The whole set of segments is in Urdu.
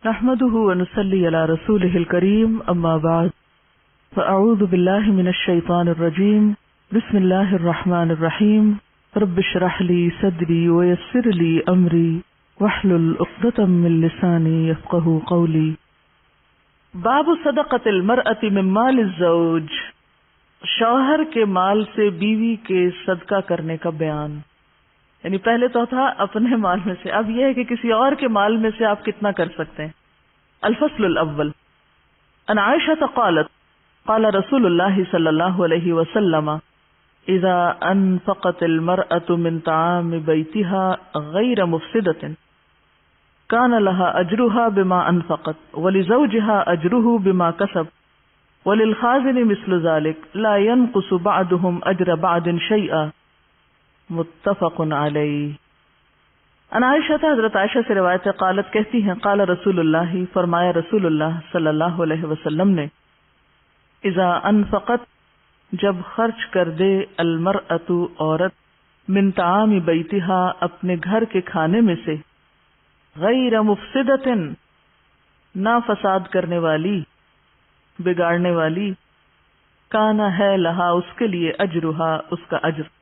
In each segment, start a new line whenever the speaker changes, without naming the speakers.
نحمده ونصلي على رسوله الكريم اما بعد فاعوذ بالله من الشيطان الرجيم بسم الله الرحمن الرحيم رب اشرح لي صدري ويسر لي امري واحلل عقدة من لساني يفقهوا قولي. باب صدقۃ المرأة من مال الزوج، شوہر کے مال سے بیوی کے صدقہ کرنے کا بیان. یعنی پہلے تو تھا اپنے مال میں سے، اب یہ ہے کہ کسی اور کے مال میں سے آپ کتنا کر سکتے ہیں. الفصل الاول عن عائشہ قالت قال رسول اللہ صلی اللہ علیہ وسلم اذا انفقت المرأة من طعام بیتها غیر مفسدة كان لها اجرها بما انفقت ولزوجها اجره بما كسب وللخازن مثل ذلك لا ينقص بعضهم اجر بعض شيئا. متفق علیہ. ان عائشہ، حضرت عائشہ سے روایت ہے، قالت کہتی ہیں، قال رسول اللہ، فرمایا رسول اللہ صلی اللہ علیہ وسلم نے، اذا انفقت، جب خرچ کر دے، المرأۃ، عورت، من طعام بیتها، اپنے گھر کے کھانے میں سے، غیر مفسدۃ، نہ فساد کرنے والی، بگاڑنے والی، کانا ہے لہا، اس کے لیے، اجرہا، اس کا اجر،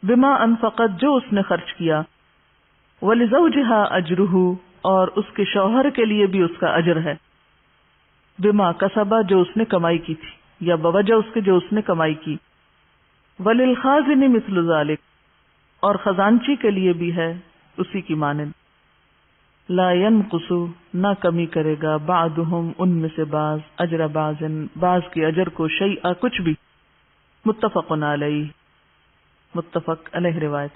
بما انفقت، جو اس نے خرچ کیا، ولزوجها اجرہ، اور اس کے شوہر کے لیے بھی اس کا اجر ہے، بما کسبا، جو اس نے کمائی کی تھی، یا بوجہ اس کے جو اس نے کمائی کی، وللخازن مثل ذلک، اور خزانچی کے لیے بھی ہے اسی کی مانند، لا ينقص، نہ کمی کرے گا، بعضهم، ان میں سے بعض، اجر بعض، بعض کے اجر کو، شیئا، کچھ بھی. متفق علیہ، متفق علیہ روایت.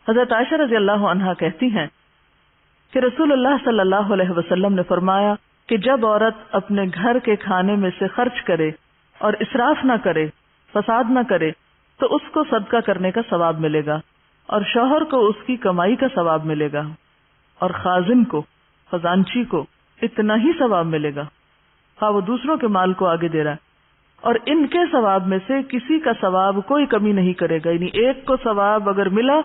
حضرت عائشہ رضی اللہ عنہا کہتی ہیں کہ رسول اللہ صلی اللہ علیہ وسلم نے فرمایا کہ جب عورت اپنے گھر کے کھانے میں سے خرچ کرے اور اسراف نہ کرے، فساد نہ کرے، تو اس کو صدقہ کرنے کا ثواب ملے گا، اور شوہر کو اس کی کمائی کا ثواب ملے گا، اور خازن کو، خزانچی کو اتنا ہی ثواب ملے گا، وہ دوسروں کے مال کو آگے دے رہا ہے، اور ان کے ثواب میں سے کسی کا ثواب کوئی کمی نہیں کرے گا. یعنی ایک کو ثواب اگر ملا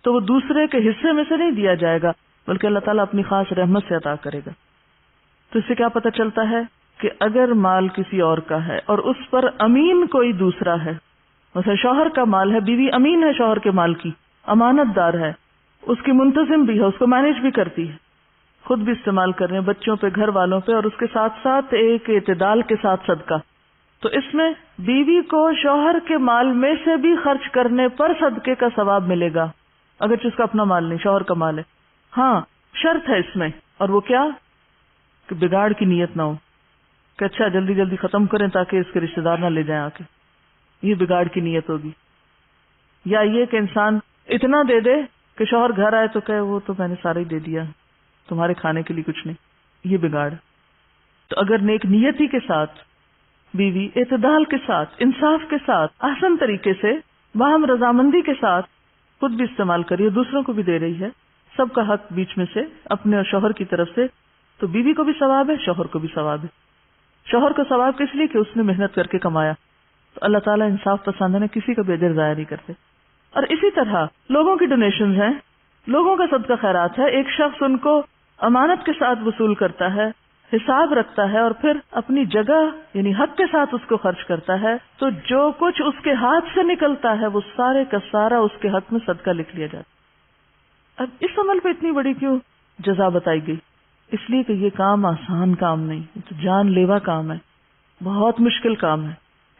تو وہ دوسرے کے حصے میں سے نہیں دیا جائے گا، بلکہ اللہ تعالیٰ اپنی خاص رحمت سے عطا کرے گا. تو اس سے کیا پتہ چلتا ہے کہ اگر مال کسی اور کا ہے اور اس پر امین کوئی دوسرا ہے، مثلا شوہر کا مال ہے، بیوی امین ہے شوہر کے مال کی، امانت دار ہے، اس کی منتظم بھی ہے، اس کو مینیج بھی کرتی ہے، خود بھی استعمال کر رہے ہیں، بچوں پہ، گھر والوں پہ، اور اس کے ساتھ ساتھ ایک اعتدال کے ساتھ صدقہ. تو اس میں بیوی کو شوہر کے مال میں سے بھی خرچ کرنے پر صدقے کا ثواب ملے گا، اگرچہ اس کا اپنا مال نہیں، شوہر کا مال ہے. ہاں، شرط ہے اس میں، اور وہ کیا کہ بگاڑ کی نیت نہ ہو کہ اچھا جلدی جلدی ختم کریں تاکہ اس کے رشتہ دار نہ لے جائیں آ کے، یہ بگاڑ کی نیت ہوگی. یا یہ کہ انسان اتنا دے دے کہ شوہر گھر آئے تو کہے وہ تو میں نے سارا ہی دے دیا، تمہارے کھانے کے لیے کچھ نہیں، یہ بگاڑ. تو اگر نیک نیتی کے ساتھ بیوی اعتدال کے ساتھ، انصاف کے ساتھ، احسن طریقے سے، باہم رضامندی کے ساتھ خود بھی استعمال کریے، دوسروں کو بھی دے رہی ہے، سب کا حق بیچ میں سے، اپنے اور شوہر کی طرف سے، تو بیوی کو بھی ثواب ہے، شوہر کو بھی ثواب ہے. شوہر کو ثواب کس لیے کہ اس نے محنت کر کے کمایا. تو اللہ تعالیٰ انصاف پسند ہے، کسی کا بھی اجر ضائع نہیں کرتے. اور اسی طرح لوگوں کی ڈونیشنز ہیں، لوگوں کا صدقہ خیرات ہے، ایک شخص ان کو امانت کے ساتھ وصول کرتا ہے، حساب رکھتا ہے، اور پھر اپنی جگہ یعنی حق کے ساتھ اس کو خرچ کرتا ہے، تو جو کچھ اس کے ہاتھ سے نکلتا ہے وہ سارے کا سارا اس کے حق میں صدقہ لکھ لیا جاتا. اب اس عمل پہ اتنی بڑی کیوں جزا بتائی گئی؟ اس لیے کہ یہ کام آسان کام نہیں، یہ تو جان لیوا کام ہے، بہت مشکل کام ہے،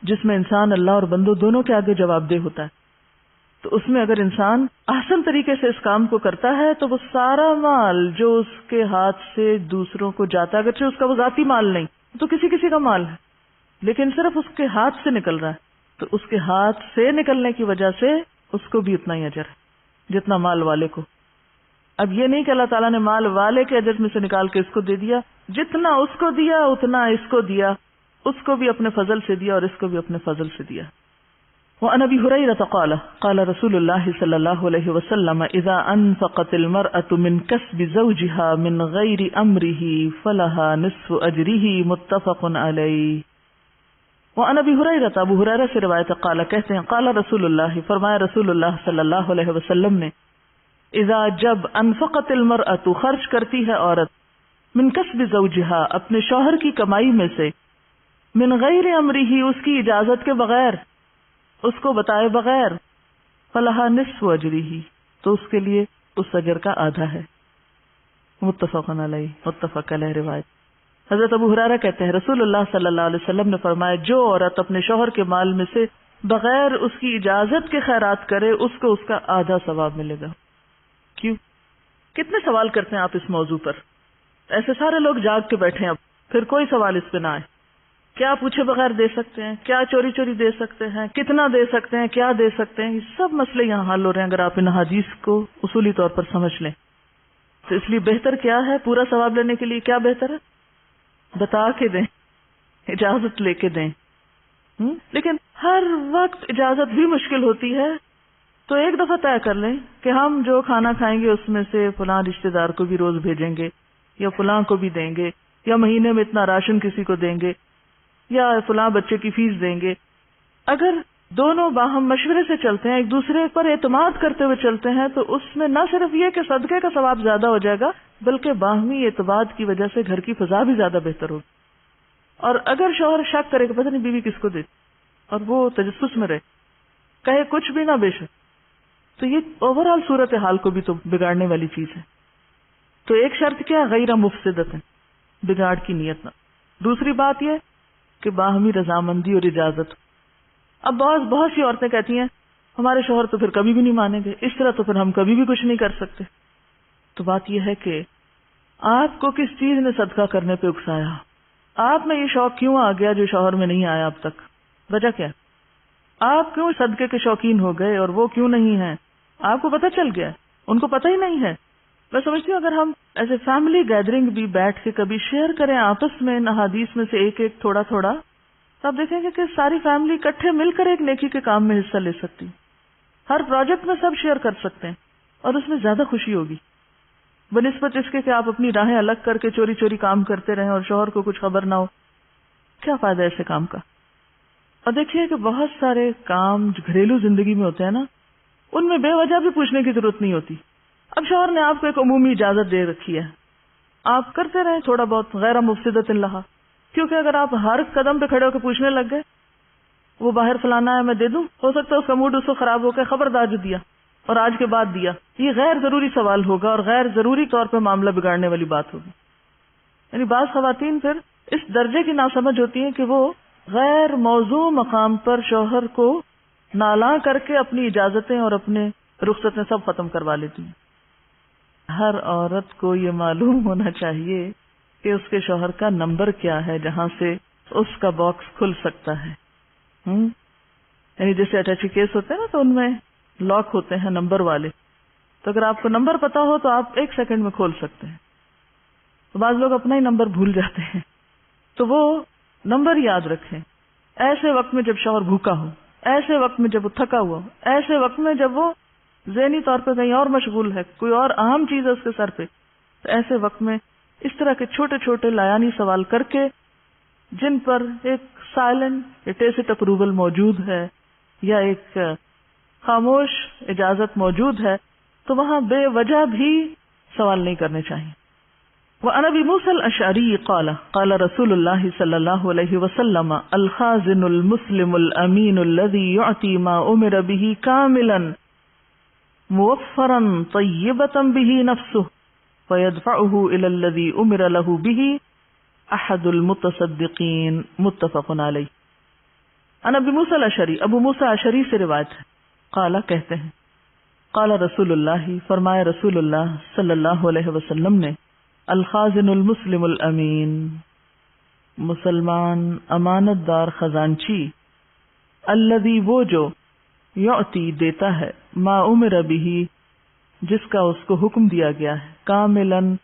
جس میں انسان اللہ اور بندوں دونوں کے آگے جواب دہ ہوتا ہے. تو اس میں اگر انسان احسن طریقے سے اس کام کو کرتا ہے تو وہ سارا مال جو اس کے ہاتھ سے دوسروں کو جاتا ہے، اگرچہ اس کا وہ ذاتی مال نہیں، تو کسی کا مال ہے، لیکن صرف اس کے ہاتھ سے نکل رہا ہے، تو اس کے ہاتھ سے نکلنے کی وجہ سے اس کو بھی اتنا ہی اجر ہے جتنا مال والے کو. اب یہ نہیں کہ اللہ تعالیٰ نے مال والے کے اجر میں سے نکال کے اس کو دے دیا، جتنا اس کو دیا اتنا اس کو دیا، اس کو بھی اپنے فضل سے دیا اور اس کو بھی اپنے فضل سے دیا. وعن ابی ہریرہ قال قال رسول اللہ صلی اللہ علیہ وسلم اذا انفقت المرأة من کسب زوجها من غیر امرہ فلها نصف اجرہ. متفق علیہ. وعن ابی ہریرہ، ابو ہریرہ سے روایت قال کہتے ہیں قال رسول اللہ، فرمایا رسول اللہ صلی اللہ علیہ وسلم نے، اذا جب انفقت المرأة خرچ کرتی ہے عورت، من کسب زوجہا اپنے شوہر کی کمائی میں سے، من غیر امرہ اس کی اجازت کے بغیر، اس کو بتائے بغیر، فلہا نصف اجرہ تو اس کے لیے اس اجر کا آدھا ہے۔ متفق علیہ، متفق علیہ روایت۔ حضرت ابو ہریرہ کہتے ہیں رسول اللہ صلی اللہ علیہ وسلم نے فرمایا جو عورت اپنے شوہر کے مال میں سے بغیر اس کی اجازت کے خیرات کرے اس کو اس کا آدھا ثواب ملے گا۔ کیوں؟ کتنے سوال کرتے ہیں آپ اس موضوع پر؟ ایسے سارے لوگ جاگ کے بیٹھے ہیں، اب پھر کوئی سوال اس پہ نہ آئے۔ کیا پوچھے بغیر دے سکتے ہیں؟ کیا چوری چوری دے سکتے ہیں؟ کتنا دے سکتے ہیں؟ کیا دے سکتے ہیں؟ یہ سب مسئلے یہاں حل ہو رہے ہیں اگر آپ ان حدیث کو اصولی طور پر سمجھ لیں۔ تو اس لیے بہتر کیا ہے؟ پورا ثواب لینے کے لیے کیا بہتر ہے؟ بتا کے دیں، اجازت لے کے دیں۔ لیکن ہر وقت اجازت بھی مشکل ہوتی ہے، تو ایک دفعہ طے کر لیں کہ ہم جو کھانا کھائیں گے اس میں سے فلاں رشتے دار کو بھی روز بھیجیں گے، یا فلاں کو بھی دیں گے، یا مہینے میں اتنا راشن کسی کو دیں گے، یا فلاں بچے کی فیس دیں گے۔ اگر دونوں باہم مشورے سے چلتے ہیں، ایک دوسرے پر اعتماد کرتے ہوئے چلتے ہیں، تو اس میں نہ صرف یہ کہ صدقے کا ثواب زیادہ ہو جائے گا، بلکہ باہمی اعتماد کی وجہ سے گھر کی فضا بھی زیادہ بہتر ہوگی۔ اور اگر شوہر شک کرے کہ پتہ نہیں بیوی کس کو دے، اور وہ تجسس میں رہے، کہے کچھ بھی نہ بے شک، تو یہ اوورآل صورتحال کو بھی تو بگاڑنے والی چیز ہے۔ تو ایک شرط کیا؟ غیر مفسدۃ، بگاڑ کی نیت نہ۔ دوسری بات یہ کہ باہمی رضامندی اور اجازت۔ اب بہت سی عورتیں کہتی ہیں ہمارے شوہر تو پھر کبھی بھی نہیں مانیں گے، اس طرح تو پھر ہم کبھی بھی کچھ نہیں کر سکتے۔ تو بات یہ ہے کہ آپ کو کس چیز نے صدقہ کرنے پہ اکسایا؟ آپ میں یہ شوق کیوں آ گیا جو شوہر میں نہیں آیا اب تک؟ وجہ کیا؟ آپ کیوں صدقے کے شوقین ہو گئے اور وہ کیوں نہیں ہیں؟ آپ کو پتہ چل گیا، ان کو پتہ ہی نہیں ہے۔ میں سمجھتی ہوں اگر ہم ایز اے فیملی گیدرنگ بھی بیٹھ کے کبھی شیئر کریں آپس میں ان احادیث میں سے ایک ایک تھوڑا تھوڑا، تو آپ دیکھیں گے کہ ساری فیملی اکٹھے مل کر ایک نیکی کے کام میں حصہ لے سکتی، ہر پروجیکٹ میں سب شیئر کر سکتے ہیں، اور اس میں زیادہ خوشی ہوگی بنسبت اس کے کہ آپ اپنی راہیں الگ کر کے چوری چوری کام کرتے رہیں اور شوہر کو کچھ خبر نہ ہو۔ کیا فائدہ ایسے کام کا؟ اور دیکھیے کہ بہت سارے کام جو گھریلو زندگی میں ہوتے ہیں نا، ان میں بے وجہ بھی پوچھنے کی ضرورت نہیں ہوتی۔ اب شوہر نے آپ کو ایک عمومی اجازت دے رکھی ہے، آپ کرتے رہیں تھوڑا بہت غیر مفسدۃ اللہ، کیونکہ اگر آپ ہر قدم پہ کھڑے ہو کے پوچھنے لگ گئے وہ باہر فلانا ہے میں دے دوں، ہو سکتا ہے اس کا موڈ اس کو خراب ہو کے خبردار جو دیا اور آج کے بعد دیا، یہ غیر ضروری سوال ہوگا اور غیر ضروری طور پہ معاملہ بگاڑنے والی بات ہوگی۔ یعنی بعض خواتین پھر اس درجے کی ناسمجھ ہوتی ہیں کہ وہ غیر موضوع مقام پر شوہر کو نالاں کر کے اپنی اجازتیں اور اپنے رخصتیں سب ختم کروا لیتی ہیں۔ ہر عورت کو یہ معلوم ہونا چاہیے کہ اس کے شوہر کا نمبر کیا ہے جہاں سے اس کا باکس کھل سکتا ہے۔ یعنی جیسے اٹیچی کیس ہوتے ہیں نا، تو ان میں لاک ہوتے ہیں نمبر والے، تو اگر آپ کو نمبر پتا ہو تو آپ 1 سیکنڈ میں کھول سکتے ہیں۔ تو بعض لوگ اپنا ہی نمبر بھول جاتے ہیں، تو وہ نمبر یاد رکھیں۔ ایسے وقت میں جب شوہر بھوکا ہو، ایسے وقت میں جب وہ تھکا ہوا ہو، ایسے وقت میں جب وہ ذہنی طور پہ کہیں اور مشغول ہے، کوئی اور اہم چیز ہے اس کے سر پہ، تو ایسے وقت میں اس طرح کے چھوٹے چھوٹے لایانی سوال کر کے جن پر ایک سائلنٹ یا ٹیسٹ اپروول موجود ہے یا ایک خاموش اجازت موجود ہے، تو وہاں بے وجہ بھی سوال نہیں کرنے چاہیے۔ وعن ابی موسیٰ الاشعری قال قال رسول اللہ صلی اللہ علیہ وسلم الخازن المسلم الامین الذي يعطي ما امر به كاملا موفرا طیبا به نفسه فيدفعه الى الذي امر له به احد المتصدقین متفق علیہ۔ عن ابی موسیٰ الاشعری، ابو موسیٰ اشعری سے روایت ہے، قال کہتے ہیں قال رسول اللہ، فرمایا رسول اللہ صلی اللہ علیہ وسلم نے، الخازن المسلم الامین، مسلمان امانت دار خزانچی، الذی وہ جو، یعطی دیتا ہے، ما امر بہ جس کا اس کو حکم دیا گیا ہے، کاملاً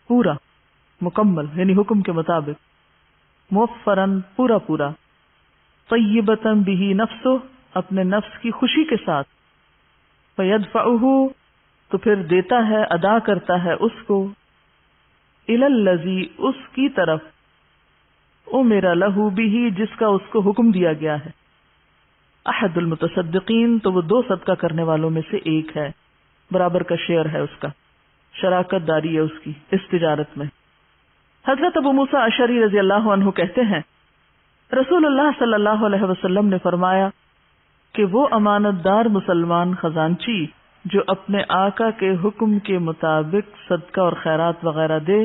پورا، مکمل یعنی حکم کے مطابق، موفراً پورا پورا، طیبتاً بہ نفسہ اپنے نفس کی خوشی کے ساتھ، فیدفعہ تو پھر دیتا ہے، ادا کرتا ہے اس کو، الی الذی اس کی طرف، امر لہ بہ جس کا اس کو حکم دیا گیا ہے، احد المتصدقین تو وہ 2 صدقہ کرنے والوں میں سے ایک ہے، برابر کا شیئر ہے اس کا، شراکت داری ہے اس کی اس تجارت میں۔ حضرت ابو موسیٰ اشعری رضی اللہ عنہ کہتے ہیں رسول اللہ صلی اللہ علیہ وسلم نے فرمایا کہ وہ امانت دار مسلمان خزانچی جو اپنے آقا کے حکم کے مطابق صدقہ اور خیرات وغیرہ دے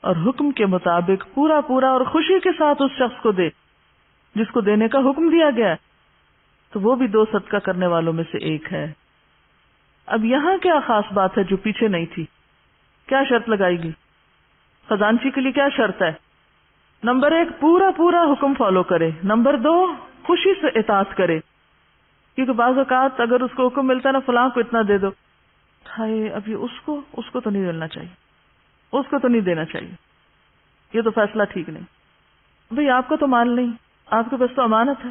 اور حکم کے مطابق پورا پورا اور خوشی کے ساتھ اس شخص کو دے جس کو دینے کا حکم دیا گیا ہے، تو وہ بھی 2 صدقہ کرنے والوں میں سے ایک ہے۔ اب یہاں کیا خاص بات ہے جو پیچھے نہیں تھی؟ کیا شرط لگائی گئی؟ خزانچی کے لیے کیا شرط ہے؟ نمبر 1 پورا پورا حکم فالو کرے، نمبر 2 خوشی سے اطاعت کرے، کیونکہ بعض اوقات اگر اس کو حکم ملتا ہے نا فلاں کو اتنا دے دو، ہائے اب یہ اس کو تو نہیں ملنا چاہیے، اس کو تو نہیں دینا چاہیے، یہ تو فیصلہ ٹھیک نہیں۔ بھئی آپ کا تو مال نہیں، آپ کے پاس تو امانت ہے،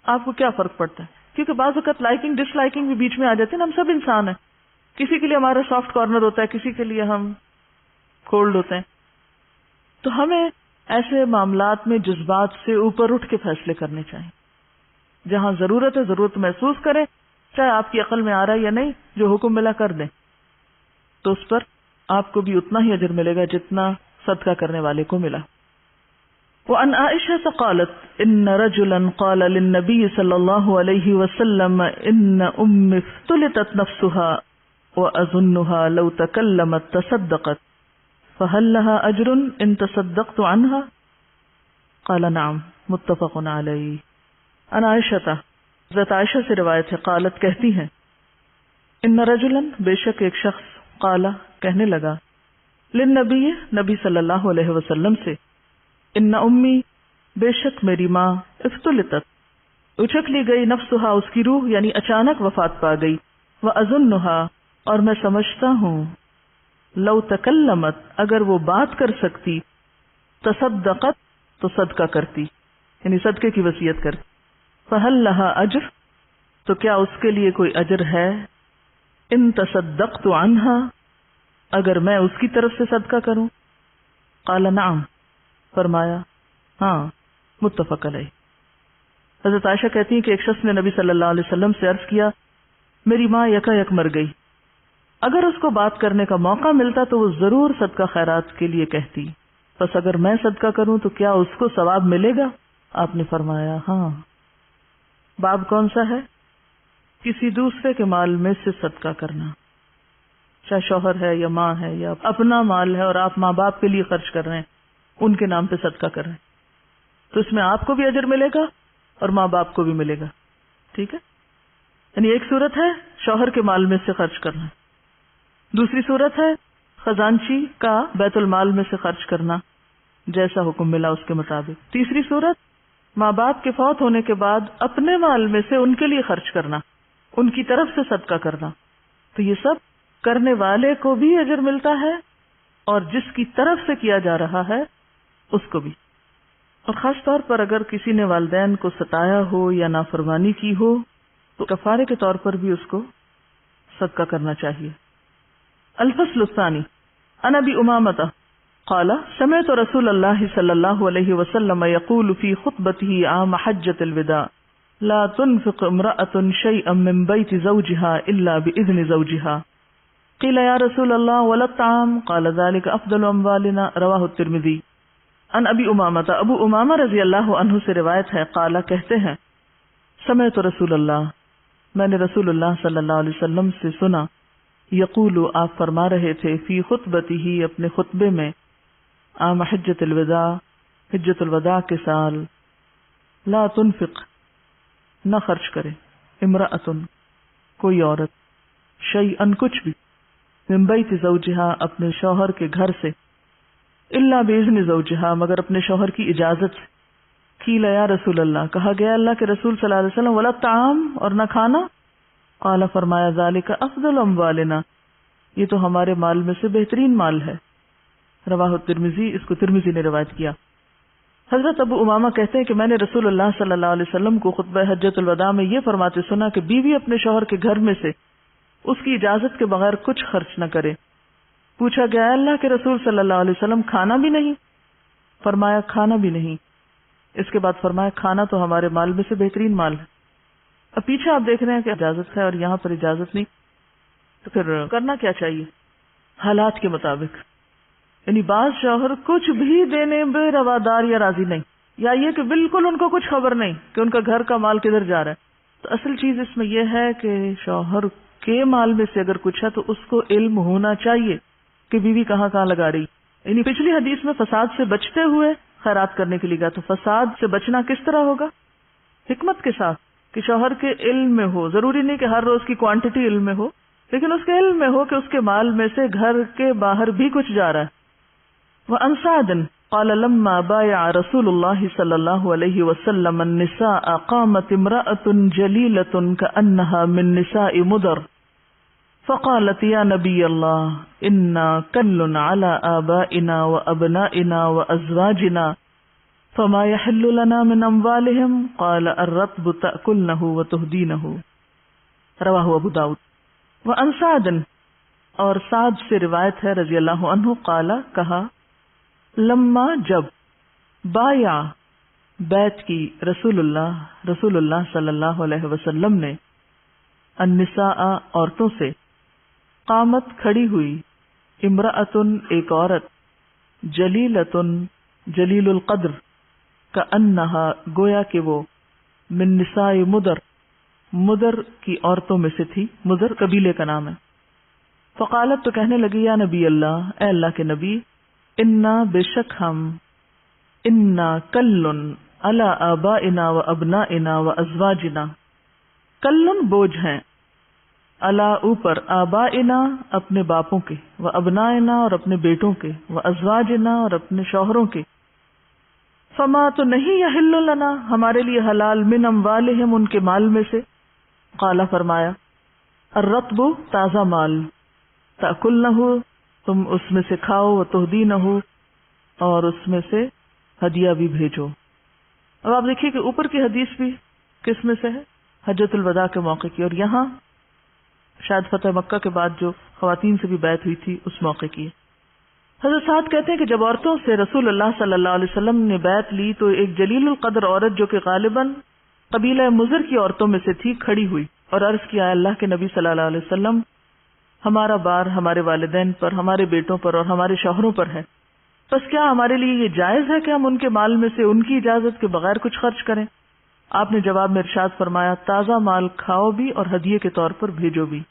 آپ کو کیا فرق پڑتا ہے؟ کیونکہ بعض اوقات لائکنگ ڈس لائکنگ بھی بیچ میں آ جاتی ہے نا، ہم سب انسان ہیں، کسی کے لیے ہمارا سافٹ کارنر ہوتا ہے، کسی کے لیے ہم کولڈ ہوتے ہیں، تو ہمیں ایسے معاملات میں جذبات سے اوپر اٹھ کے فیصلے کرنے چاہیے۔ جہاں ضرورت ہے ضرورت محسوس کریں، چاہے آپ کی عقل میں آ رہا ہے یا نہیں، جو حکم ملا کر دیں، تو اس پر آپ کو بھی اتنا ہی اجر ملے گا جتنا صدقہ کرنے والے کو ملا۔ وعن عائشة قالت ان رجلا قال للنبي صلى الله عليه وسلم ان امي افتلتت نفسها واظنها لو تكلمت تصدقت فهل لها اجر ان تصدقت عنها؟ قال نعم متفق علیہ۔ عن عائشة حضرت عائشہ سے روایت ہے، قالت کہتی ہیں، ان رجلا بے شک ایک شخص، قال کہنے لگا، للنبی نبی صلی اللہ علیہ وسلم سے، ان امی بے شک میری ماں، افتلتت اچک لی گئی، نفسہا اس کی روح یعنی اچانک وفات پا گئی، واظنہا اور میں سمجھتا ہوں، لو تکلمت اگر وہ بات کر سکتی، تصدقت تو صدقہ کرتی یعنی صدقے کی وصیت کرتی، فہل لہا اجر تو کیا اس کے لیے کوئی اجر ہے، ان تصدقت عنہا اگر میں اس کی طرف سے صدقہ کروں؟ قال نعم فرمایا ہاں، متفق علیہ۔ حضرت عائشہ کہتی ہیں کہ ایک شخص نے نبی صلی اللہ علیہ وسلم سے عرض کیا، میری ماں یکا یک مر گئی، اگر اس کو بات کرنے کا موقع ملتا تو وہ ضرور صدقہ خیرات کے لیے کہتی، بس اگر میں صدقہ کروں تو کیا اس کو ثواب ملے گا؟ آپ نے فرمایا ہاں۔ باب کون سا ہے؟ کسی دوسرے کے مال میں سے صدقہ کرنا، چاہے شوہر ہے یا ماں ہے یا اپنا مال ہے اور آپ ماں باپ کے لیے خرچ کر رہے ہیں، ان کے نام پہ صدقہ کر رہے ہیں، تو اس میں آپ کو بھی اجر ملے گا اور ماں باپ کو بھی ملے گا، ٹھیک ہے؟ یعنی ایک صورت ہے شوہر کے مال میں سے خرچ کرنا، دوسری صورت ہے خزانچی کا بیت المال میں سے خرچ کرنا جیسا حکم ملا اس کے مطابق، تیسری صورت ماں باپ کے فوت ہونے کے بعد اپنے مال میں سے ان کے لیے خرچ کرنا، ان کی طرف سے صدقہ کرنا، تو یہ سب کرنے والے کو بھی اجر ملتا ہے اور جس کی طرف سے کیا جا رہا ہے اس کو بھی۔ اور خاص طور پر اگر کسی نے والدین کو ستایا ہو یا نافرمانی کی ہو تو کفارے کے طور پر بھی اس کو صدقہ کرنا چاہیے۔ الفصل الثانی عن ابی امامۃ قال سمعت رسول اللہ صلی اللہ علیہ وسلم یقول فی خطبته عام حجۃ الوداع لا تنفق امرأة شیئا من بیت زوجها الا باذن زوجها قیل یا رسول اللہ ولا الطعام قال ذلك افضل اموالنا رواہ الترمذی۔ ان ابی امامۃ ابو امامہ رضی اللہ عنہ سے روایت ہے، قال کہتے ہیں، سمعت رسول اللہ میں نے رسول اللہ صلی اللہ علیہ وسلم سے سنا، یقول آپ فرما رہے تھے، فی خطبتہ اپنے خطبے میں، عام حجۃ الوداع حجۃ الوداع کے سال، لا تنفق نہ خرچ کرے، امرأۃ کوئی عورت، شیئا کچھ بھی، من بیت زوجہا اپنے شوہر کے گھر سے، الا باذن زوجہا مگر اپنے شوہر کی اجازت سے۔ قیل یا رسول اللہ کہا گیا اللہ کے رسول صلی اللہ علیہ وسلم، ولا طعام اور نہ کھانا؟ قال فرمایا ذالک افضل اموالنا یہ تو ہمارے مال میں سے بہترین مال ہے، رواہ الترمذی اس کو ترمذی نے روایت کیا۔ حضرت ابو امامہ کہتے ہیں کہ میں نے رسول اللہ صلی اللہ علیہ وسلم کو خطبہ حجۃ الوداع میں یہ فرماتے سنا کہ بیوی اپنے شوہر کے گھر میں سے اس کی اجازت کے بغیر کچھ خرچ نہ کرے۔ پوچھا گیا اللہ کے رسول صلی اللہ علیہ وسلم کھانا بھی نہیں؟ فرمایا کھانا بھی نہیں۔ اس کے بعد فرمایا کھانا تو ہمارے مال میں سے بہترین مال ہے۔ اب پیچھے آپ دیکھ رہے ہیں کہ اجازت ہے اور یہاں پر اجازت نہیں، تو پھر کرنا کیا چاہیے؟ حالات کے مطابق یعنی بعض شوہر کچھ بھی دینے میں روادار یا راضی نہیں، یا یہ کہ بالکل ان کو کچھ خبر نہیں کہ ان کا گھر کا مال کدھر جا رہا ہے. تو اصل چیز اس میں یہ ہے کہ شوہر کے مال میں سے اگر کچھ ہے تو اس کو علم ہونا چاہیے کہ بیوی کہاں کہاں لگا رہی. یعنی پچھلی حدیث میں فساد سے بچتے ہوئے خیرات کرنے کے لیے گیا، تو فساد سے بچنا کس طرح ہوگا؟ حکمت کے ساتھ، کہ شوہر کے علم میں ہو. ضروری نہیں کہ ہر روز کی کوانٹٹی علم میں ہو، لیکن اس کے علم میں ہو کہ اس کے مال میں سے گھر کے باہر بھی کچھ جا رہا ہے. وعن سعد قال لما بايع رسول الله صلى الله عليه وسلم النساء قامت امرأة جليلة كأنها من نساء مدر فقالت يا نبي الله إنا كل على آبائنا وأبنائنا وأزواجنا فما يحل لنا من أموالهم قال الرطب تأكلنه وتهدينه رواه ابو داود. وعن سعد، اور سعد سے روایت ہے رضی اللہ عنہ، قال کہا، لما جب بایا بیعت کی رسول اللہ صلی اللہ علیہ وسلم نے النساء عورتوں سے، قامت کھڑی ہوئی، امرأتن ایک عورت، جلیلتن جلیل القدر، کأنہا گویا کہ وہ، من نساء مدر کی عورتوں میں سے تھی. مدر قبیلے کا نام ہے. فقالت تو کہنے لگی، یا نبی اللہ، اے اللہ کے نبی، انا بے شک ہم، انا کلن علی آبائنا و ابنائنا و ازواجنا، کلن بوجھ ہیں، علی اوپر، آبائنا اپنے باپوں کے، و ابنائنا اور اپنے بیٹوں کے، و ازواجنا اور اپنے شوہروں کے. فما تو نہیں یحل لنا ہمارے لیے حلال، من اموالہم ان کے مال میں سے. قال فرمایا، الرطب تازہ مال، تأکلنہ تم اس میں سے کھاؤ، وتہدینہ اور اس میں سے ہدیہ بھی بھیجو. اب آپ دیکھیے کہ اوپر کی حدیث بھی کس میں سے ہے؟ حجۃ الوداع کے موقع کی، اور یہاں شاید فتح مکہ کے بعد جو خواتین سے بھی بیعت ہوئی تھی اس موقع کی. حضرت سعد کہتے ہیں کہ جب عورتوں سے رسول اللہ صلی اللہ علیہ وسلم نے بیعت لی تو ایک جلیل القدر عورت جو کہ غالباً قبیلہ مضر کی عورتوں میں سے تھی کھڑی ہوئی اور عرض کیا، اللہ کے نبی صلی اللہ علیہ وسلم، ہمارا بار ہمارے والدین پر، ہمارے بیٹوں پر اور ہمارے شوہروں پر ہے، بس کیا ہمارے لیے یہ جائز ہے کہ ہم ان کے مال میں سے ان کی اجازت کے بغیر کچھ خرچ کریں؟ آپ نے جواب میں ارشاد فرمایا، تازہ مال کھاؤ بھی اور ہدیے کے طور پر بھیجو بھی.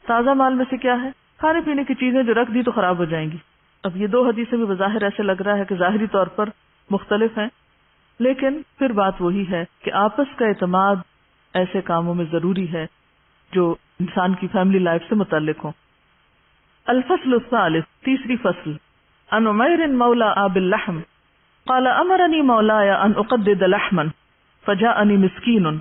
تازہ مال میں سے کیا ہے؟ کھانے پینے کی چیزیں جو رکھ دی تو خراب ہو جائیں گی. اب یہ دو حدیثیں بھی بظاہر ایسے لگ رہا ہے کہ ظاہری طور پر مختلف ہیں، لیکن پھر بات وہی ہے کہ آپس کا اعتماد ایسے کاموں میں ضروری ہے جو انسان کی فیملی لائف سے متعلق ہوں. الفصل الثالث، تیسری فصل. عن عمیر مولا آب اللحم قال امرني مولاي ان اقدد لحما فجاءني مسكين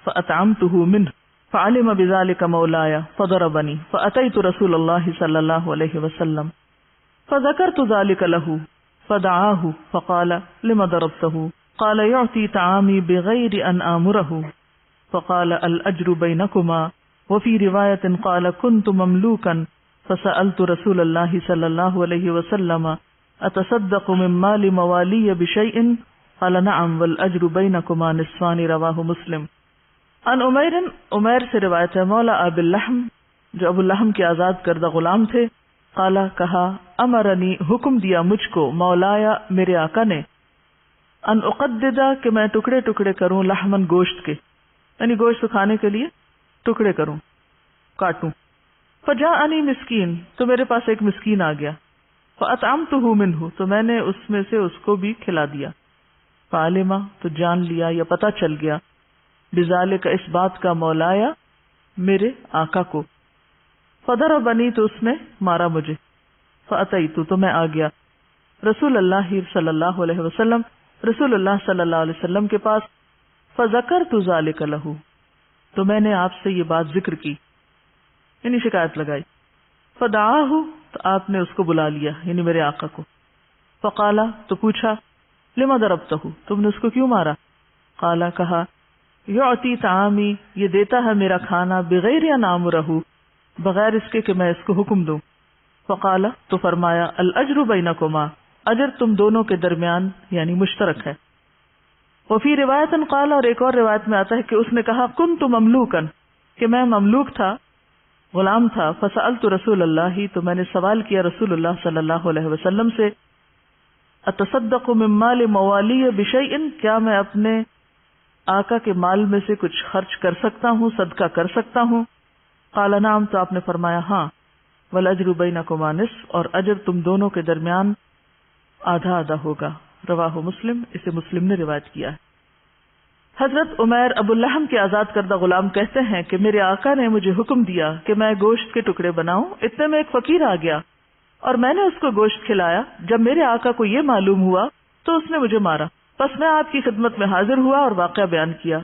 فاطعمته منه فعلم بذلك مولاي فضربني فاتيت رسول الله صلى الله عليه وسلم فذكرت ذلك له فدعاه فقال لما ضربته قال يعطي طعامي بغير ان آمره فقال الاجر بينكما. وفي رواية قال كنت مملوكا فسألت رسول الله صلى الله عليه وسلم اتصدق من مال موالي بشيء قال نعم والاجر بينكما نصفان رواه مسلم. عن عمیر سے روایت ہے مولا اب اللحم جو ابو اللحم کے آزاد کردہ غلام تھے. قال کہا، امرنی حکم دیا مجھ کو، مولایا میرے آقا نے، ان اقددا کہ میں ٹکڑے ٹکڑے کروں، لحمن گوشت کے، یعنی گوشت کھانے کے لیے ٹکڑے کروں، کاٹوں. فجاءنی مسکین تو میرے پاس ایک مسکین آ گیا، فاطعمتہ منہ تو میں نے اس میں سے اس کو بھی کھلا دیا. فعلما تو جان لیا یا پتہ چل گیا، بذالک اس بات کا، مولایا میرے آقا کو. فضربنی تو اس نے مارا مجھے. فاتیت تو میں آ گیا رسول اللہ صلی اللہ علیہ وسلم، رسول اللہ صلی اللہ علیہ وسلم کے پاس. فذکرت ذالک لہ تو میں نے آپ سے یہ بات ذکر کی، یعنی شکایت لگائی. فدعاہ تو آپ نے اس کو بلا لیا، یعنی میرے آقا کو. فقالا تو پوچھا، لما ضربتہ تم نے اس کو کیوں مارا؟ قالا کہا، یعطی طعامی یہ دیتا ہے میرا کھانا، بغیر ان آمرہ بغیر اس کے کہ میں اس کو حکم دوں. فقالا تو فرمایا، الاجر بینکما اجر تم دونوں کے درمیان یعنی مشترک ہے. وفی روایت قال اور ایک اور روایت میں آتا ہے کہ اس نے کہا، کنت مملوکن کہ میں مملوک تھا. غلام تھا. فسألت رسول اللہ، تو میں نے سوال کیا رسول اللہ صلی اللہ علیہ وسلم سے، اتصدق من مال موالی بشیء، کیا میں اپنے آقا کے مال میں سے کچھ خرچ کر سکتا ہوں، صدقہ کر سکتا ہوں؟ قال نعم، تو آپ نے فرمایا ہاں. والاجر بینکما نصف، اور اجر تم دونوں کے درمیان آدھا آدھا ہوگا. رواہ مسلم، اسے مسلم نے روایت کیا ہے. حضرت عمیر ابو اللحم کے آزاد کردہ غلام کہتے ہیں کہ میرے آقا نے مجھے حکم دیا کہ میں گوشت کے ٹکڑے بناؤں. اتنے میں ایک فقیر آ گیا اور میں نے اس کو گوشت کھلایا. جب میرے آقا کو یہ معلوم ہوا تو اس نے مجھے مارا. پس میں آپ کی خدمت میں حاضر ہوا اور واقعہ بیان کیا.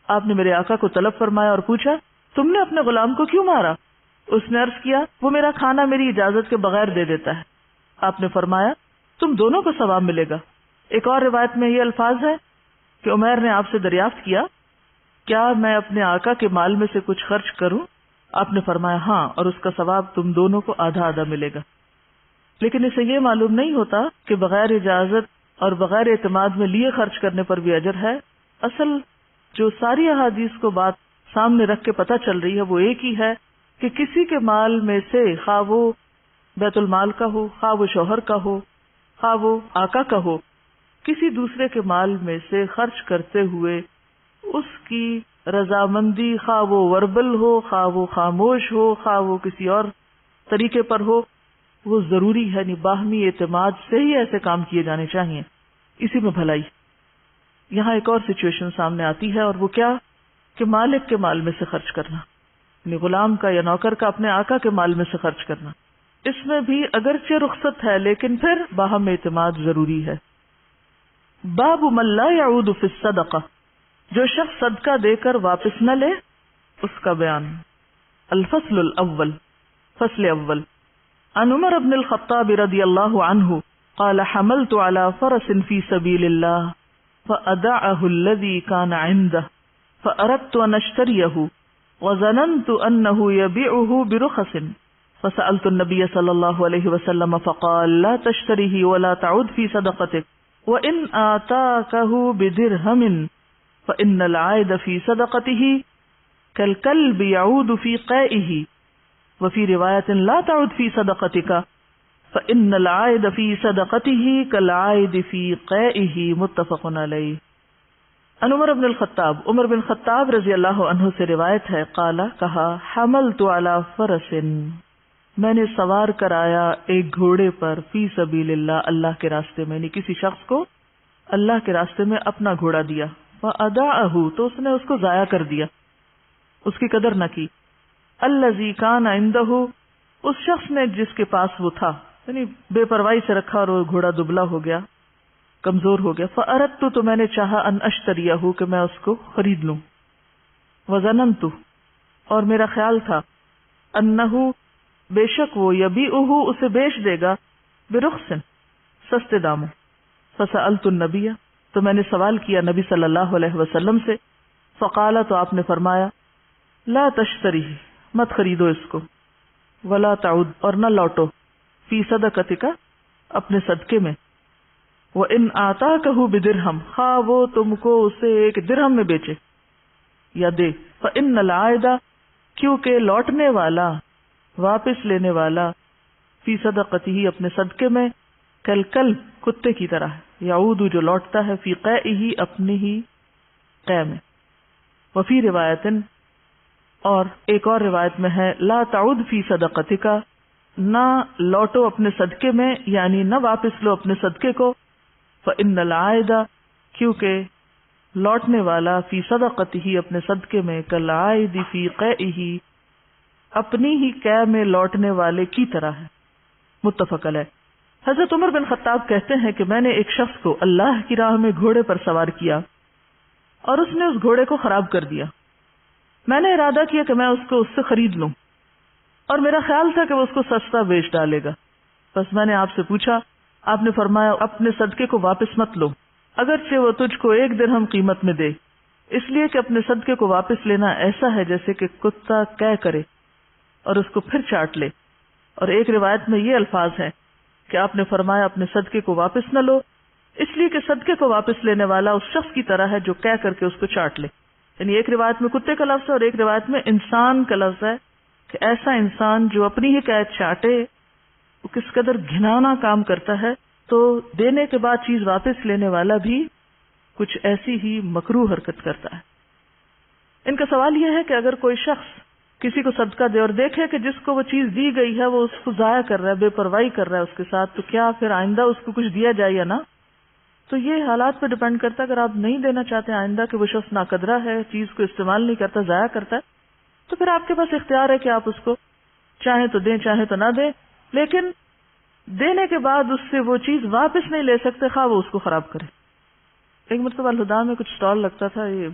آپ نے میرے آقا کو طلب فرمایا اور پوچھا، تم نے اپنے غلام کو کیوں مارا؟ اس نے عرض کیا، وہ میرا کھانا میری اجازت کے بغیر دے دیتا ہے. آپ نے فرمایا، تم دونوں کو ثواب ملے گا. ایک اور روایت میں یہ الفاظ ہے کہ عمیر نے آپ سے دریافت کیا، کیا میں اپنے آقا کے مال میں سے کچھ خرچ کروں؟ آپ نے فرمایا ہاں، اور اس کا ثواب تم دونوں کو آدھا آدھا ملے گا. لیکن اسے یہ معلوم نہیں ہوتا کہ بغیر اجازت اور بغیر اعتماد میں لیے خرچ کرنے پر بھی اجر ہے. اصل جو ساری احادیث کو بات سامنے رکھ کے پتہ چل رہی ہے وہ ایک ہی ہے کہ کسی کے مال میں سے، خواہ وہ بیت المال کا ہو، خواہ وہ شوہر کا ہو، خواہ وہ آقا کا ہو، کسی دوسرے کے مال میں سے خرچ کرتے ہوئے اس کی رضامندی، خواہ وہ وربل ہو، خواہ وہ خاموش ہو، خواہ وہ کسی اور طریقے پر ہو، وہ ضروری ہے. یعنی باہمی اعتماد سے ہی ایسے کام کیے جانے چاہیے، اسی میں بھلائی. یہاں ایک اور سچویشن سامنے آتی ہے، اور وہ کیا کہ مالک کے مال میں سے خرچ کرنا، یعنی غلام کا یا نوکر کا اپنے آقا کے مال میں سے خرچ کرنا. اس میں بھی اگرچہ رخصت ہے لیکن پھر باہم اعتماد ضروری ہے. باب من لا يعود في الصدقہ، جو شخص صدقہ دے کر واپس نہ لے، اس کا بیان. الفصل الاول، فصل اول. عن عمر بن الخطاب رضی اللہ عنہ قال حملت على فرس في سبيل الله فأدعه الذي كان عنده فأردت أن أشتريه وظننت أنه يبيعه برخص فسألت النبي صلى الله عليه وسلم فقال لا تشتريه ولا تعود في صدقتك وإن آتاكه بدرهم فإن العائد في صدقته كالكلب يعود في قائه وفي رواية لا تعود في صدقتك فإن العائد في صدقته كالعائد في قائه متفق علیہ. عن عمر بن الخطاب، عمر بن خطاب رضی اللہ عنہ سے روایت ہے، قال، کہا، حملت علی فرس، میں نے سوار کرایا ایک گھوڑے پر، فی سبیل اللہ، اللہ کے راستے میں، یعنی کسی شخص کو اللہ کے راستے میں اپنا گھوڑا دیا. فأداعه، تو اس نے اس کو ضائع کر دیا، اس کی قدر نہ کی. الذی کان عنده، اس شخص نے جس کے پاس وہ تھا، یعنی بے پرواہی سے رکھا اور وہ گھوڑا دبلا ہو گیا، کمزور ہو گیا. فأردت، تو میں نے چاہا، ان اشتریہ، کہ میں اس کو خرید لوں. وظننت، اور میرا خیال تھا، انہ، بے شک وہ، یبیعہ، اسے بیچ دے گا، برخص، سستے داموں. فسألت النبی، تو میں نے سوال کیا نبی صلی اللہ علیہ وسلم سے. فقال، تو آپ نے فرمایا، لا تشتری، مت خریدو اس کو، ولا تعود، اور نہ لوٹو، فی صدقتک، اپنے صدقے میں. وَإِنْ آتَاكَهُ بِدِرْهَمْ، خواہ وہ تم کو اسے ایک درہم میں بیچے یا دے. فَإِنَّ الْعَائِدَ، کیونکہ لوٹنے والا، واپس لینے والا، فی صدقتہ، اپنے صدقے میں، کل کتے کی طرح ہے، یعود، جو لوٹتا ہے، فی قیئہ، اپنی ہی قے میں. وفی روایت، اور ایک اور روایت میں ہے، لا تعود فی صدقتک، نہ لوٹو اپنے صدقے میں، یعنی نہ واپس لو اپنے صدقے کو. فإن العائد، کیونکہ لوٹنے والا، فی صدقتہ، اپنے صدقے میں، کالعائد فی قیئہ، اپنی ہی قے میں لوٹنے والے کی طرح ہے. متفق علیہ. حضرت عمر بن خطاب کہتے ہیں کہ میں نے ایک شخص کو اللہ کی راہ میں گھوڑے پر سوار کیا اور اس نے اس گھوڑے کو خراب کر دیا. میں نے ارادہ کیا کہ میں اس کو اس سے خرید لوں، اور میرا خیال تھا کہ وہ اس کو سستا بیچ ڈالے گا. بس میں نے آپ سے پوچھا، آپ نے فرمایا، اپنے صدقے کو واپس مت لو، اگرچہ وہ تجھ کو ایک درہم قیمت میں دے، اس لیے کہ اپنے صدقے کو واپس لینا ایسا ہے جیسے کہ کتا قے کرے اور اس کو پھر چاٹ لے. اور ایک روایت میں یہ الفاظ ہیں کہ آپ نے فرمایا، اپنے صدقے کو واپس نہ لو، اس لیے کہ صدقے کو واپس لینے والا اس شخص کی طرح ہے جو قے کر کے اس کو چاٹ لے. یعنی ایک روایت میں کتے کا لفظ ہے اور ایک روایت میں انسان کا لفظ ہے کہ ایسا انسان جو اپنی ہی قید چاٹے وہ کس قدر گھنانا کام کرتا ہے، تو دینے کے بعد چیز واپس لینے والا بھی کچھ ایسی ہی مکروہ حرکت کرتا ہے۔ ان کا سوال یہ ہے کہ اگر کوئی شخص کسی کو صدقہ دے اور دیکھے کہ جس کو وہ چیز دی گئی ہے وہ اس کو ضائع کر رہا ہے، بے پرواہی کر رہا ہے اس کے ساتھ، تو کیا پھر آئندہ اس کو کچھ دیا جائے یا نہ؟ تو یہ حالات پہ ڈیپینڈ کرتا ہے۔ اگر آپ نہیں دینا چاہتے آئندہ کہ وہ شخص ناقدرہ ہے، چیز کو استعمال نہیں کرتا، ضائع کرتا ہے، تو پھر آپ کے پاس اختیار ہے کہ آپ اس کو چاہیں تو دیں چاہیں تو نہ دیں، لیکن دینے کے بعد اس سے وہ چیز واپس نہیں لے سکتے، خواہ وہ اس کو خراب کرے۔ ایک مرتبہ الہدیٰ میں کچھ اسٹال لگتا تھا یہ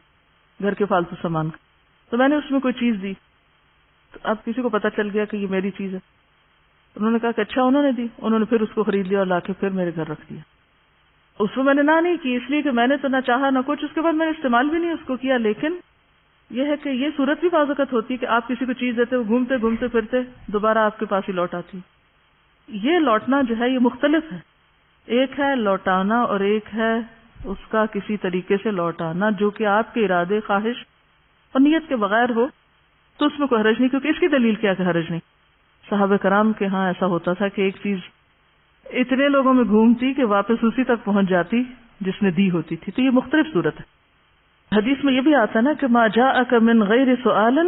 گھر کے فالتو سامان کا، تو میں نے اس میں کوئی چیز دی، تو اب کسی کو پتا چل گیا کہ یہ میری چیز ہے، انہوں نے کہا کہ اچھا انہوں نے دی، انہوں نے پھر اس کو خرید لیا اور لا کے پھر میرے گھر رکھ دیا۔ اس میں نے نہ نہیں کی، اس لیے کہ میں نے تو نہ چاہا نہ کچھ، اس کے بعد میں نے استعمال بھی نہیں اس کو کیا، لیکن یہ ہے کہ یہ صورت بھی بعض اوقات ہوتی ہے کہ آپ کسی کو چیز دیتے، وہ گھومتے گھومتے پھرتے دوبارہ آپ کے پاس ہی لوٹ آتی۔ یہ لوٹنا جو ہے یہ مختلف ہے، ایک ہے لوٹانا اور ایک ہے اس کا کسی طریقے سے لوٹ آنا جو کہ آپ کے ارادے، خواہش اور نیت کے بغیر ہو، تو اس میں کوئی حرج نہیں، کیونکہ اس کی دلیل کیا کہ حرج نہیں۔ صحابہ کرام کے ہاں ایسا ہوتا تھا کہ ایک چیز اتنے لوگوں میں گھومتی کہ واپس اسی تک پہنچ جاتی جس نے دی ہوتی تھی، تو یہ مختلف صورت ہے۔ حدیث میں یہ بھی آتا نا کہ ما جاءک من غیر سؤال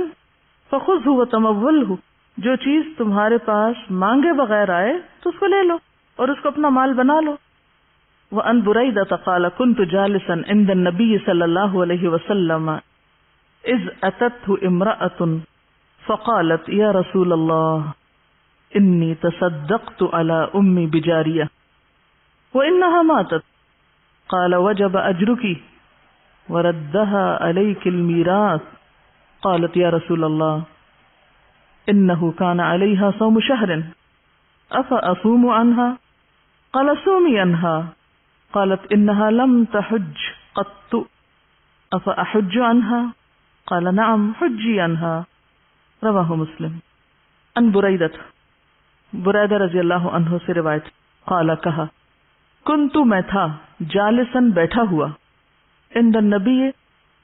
فخذہ وتمولہ، جو چیز تمہارے پاس مانگے بغیر آئے تو اس کو لے لو اور اس کو اپنا مال بنا لو۔ وعن بریدہ قال كنت جالسا عند النبي صلی اللہ علیہ وسلم اذ اتته امرأة فقالت یا رسول اللہ انی تصدقت على امی بجاریہ وانها ماتت قال وجب اجرك وردها عليك الميراث قالت یا رسول اللہ انه كان عليها صوم شهر افاصوم عنها قال صومي عنها قالت انها لم تحج قط افاحج عنها قال نعم حجی عنها رواہ مسلم۔ ان بریدہ رضی اللہ عنہ سے روایت، قال کہا کنت میں تھا جالسن بیٹھا ہوا، عند النبی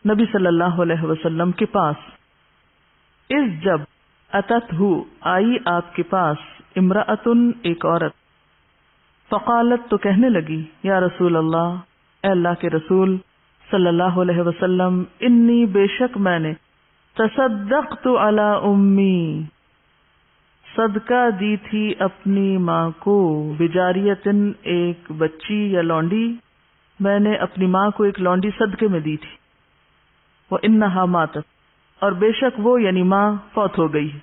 نبی صلی اللہ علیہ وسلم کے پاس، اس جب اتت ہو آئی آپ کے پاس، امرأتن ایک عورت، فقالت تو کہنے لگی، یا رسول اللہ اے اللہ کے رسول صلی اللہ علیہ وسلم، انی بے شک میں نے تصدقت علی امی صدقہ دی تھی اپنی ماں کو، بجاریتن ایک بچی یا لونڈی، میں نے اپنی ماں کو ایک لونڈی صدقے میں دی تھی، وانہا ماتت اور بے شک وہ یعنی ماں فوت ہو گئی ہے۔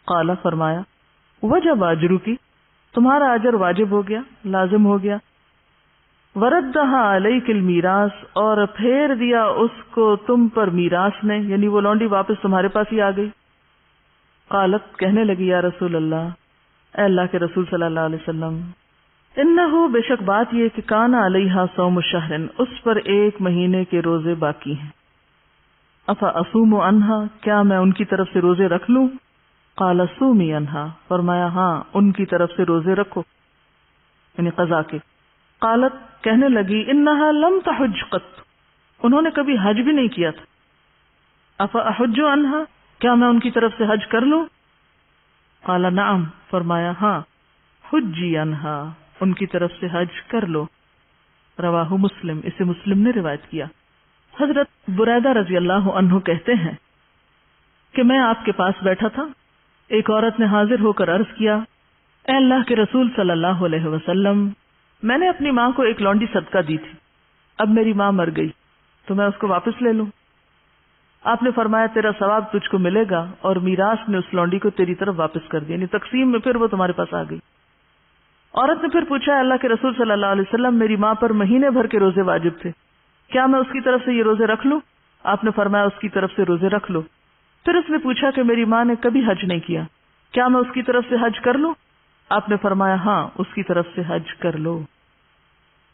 قال فرمایا وجب اجرکی تمہارا اجر واجب ہو گیا، لازم ہو گیا، وردہا علیک المیراث اور پھیر دیا اس کو تم پر میراث نے، یعنی وہ لونڈی واپس تمہارے پاس ہی آ گئی۔ قالت کہنے لگی یا رسول اللہ اے اللہ کے رسول صلی اللہ علیہ وسلم، انہو بے شک بات یہ کہ کان علیہا صوم شہر، اس پر ایک مہینے کے روزے باقی ہیں، افا اصوم عنہا کیا میں ان کی طرف سے روزے رکھ لوں؟ قال صومی عنہا فرمایا ہاں ان کی طرف سے روزے رکھو، یعنی قضا کے۔ قالت کہنے لگی انہا لم تحج قط، انہوں نے کبھی حج بھی نہیں کیا تھا، افا احج عنہا کیا میں ان کی طرف سے حج کر لوں؟ قال نعم فرمایا ہاں حجی عنہا ان کی طرف سے حج کر لو، رواہ مسلم، اسے مسلم نے روایت کیا۔ حضرت بریدہ رضی اللہ عنہ کہتے ہیں کہ میں آپ کے پاس بیٹھا تھا، ایک عورت نے حاضر ہو کر عرض کیا، اے اللہ کے رسول صلی اللہ علیہ وسلم، میں نے اپنی ماں کو ایک لونڈی صدقہ دی تھی، اب میری ماں مر گئی تو میں اس کو واپس لے لوں؟ آپ نے فرمایا تیرا ثواب تجھ کو ملے گا اور میراث نے اس لونڈی کو تیری طرف واپس کر دیا، یعنی تقسیم میں پھر وہ تمہارے پاس آ گئی۔ عورت نے پھر پوچھا اللہ کے رسول صلی اللہ علیہ وسلم، میری ماں پر مہینے بھر کے روزے واجب تھے، کیا میں اس کی طرف سے یہ روزے رکھ لوں؟ آپ نے فرمایا اس کی طرف سے روزے رکھ لو۔ پھر اس نے پوچھا کہ میری ماں نے کبھی حج نہیں کیا، کیا میں اس کی طرف سے حج کر لوں؟ آپ نے فرمایا ہاں اس کی طرف سے حج کر لو۔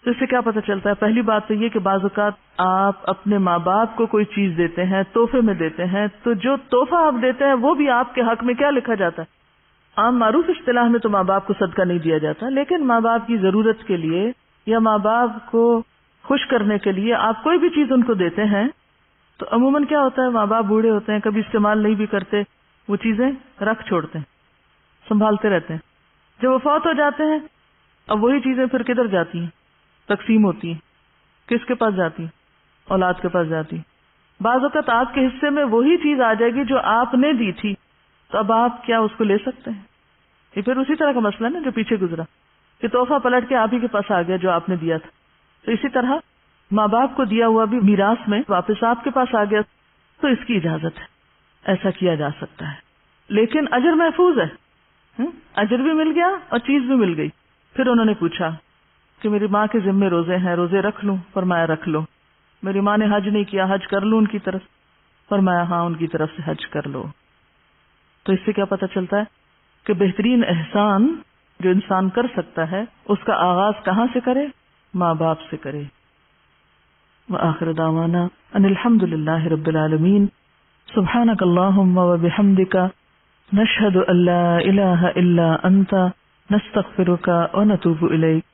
تو اس سے کیا پتہ چلتا ہے؟ پہلی بات تو یہ کہ بعض اوقات آپ اپنے ماں باپ کو کوئی چیز دیتے ہیں، تحفے میں دیتے ہیں، تو جو تحفہ آپ دیتے ہیں وہ بھی آپ کے حق میں کیا لکھا جاتا ہے؟ عام معروف اصطلاح میں تو ماں باپ کو صدقہ نہیں دیا جاتا، لیکن ماں باپ کی ضرورت کے لیے یا ماں باپ کو خوش کرنے کے لیے آپ کوئی بھی چیز ان کو دیتے ہیں، تو عموماً کیا ہوتا ہے، ماں باپ بوڑھے ہوتے ہیں، کبھی استعمال نہیں بھی کرتے، وہ چیزیں رکھ چھوڑتے ہیں، سنبھالتے رہتے ہیں. جب وہ فوت ہو جاتے ہیں اب وہی چیزیں پھر کدھر جاتی ہیں؟ تقسیم ہوتی ہیں. کس کے پاس جاتی ہیں؟ اولاد کے پاس جاتی ہیں. بعض اوقات آپ کے حصے میں وہی چیز آ جائے گی جو آپ نے دی تھی، تو اب آپ کیا اس کو لے سکتے ہیں؟ یہ پھر اسی طرح کا مسئلہ نا جو پیچھے گزرا کہ تحفہ پلٹ کے آپ ہی کے پاس آ گیا جو آپ نے دیا تھا. تو اسی طرح ماں باپ کو دیا ہوا بھی میراث میں واپس آپ کے پاس آ گیا، تو اس کی اجازت ہے، ایسا کیا جا سکتا ہے. لیکن اجر محفوظ ہے، اجر بھی مل گیا اور چیز بھی مل گئی. پھر انہوں نے پوچھا کہ میری ماں کے ذمے روزے ہیں، روزے رکھ لوں؟ فرمایا رکھ لو. میری ماں نے حج نہیں کیا، حج کر لوں ان کی طرف؟ فرمایا ہاں ان کی طرف سے حج کر لو. تو اس سے کیا پتہ چلتا ہے کہ بہترین احسان جو انسان کر سکتا ہے اس کا آغاز کہاں سے کرے؟ ماں باپ سے کرے. وآخر دعوانا ان الحمد للہ رب العالمین. سبحانک اللہم وبحمدک نشہد ان لا الہ الا انت نستغفرک ونتوب الیک.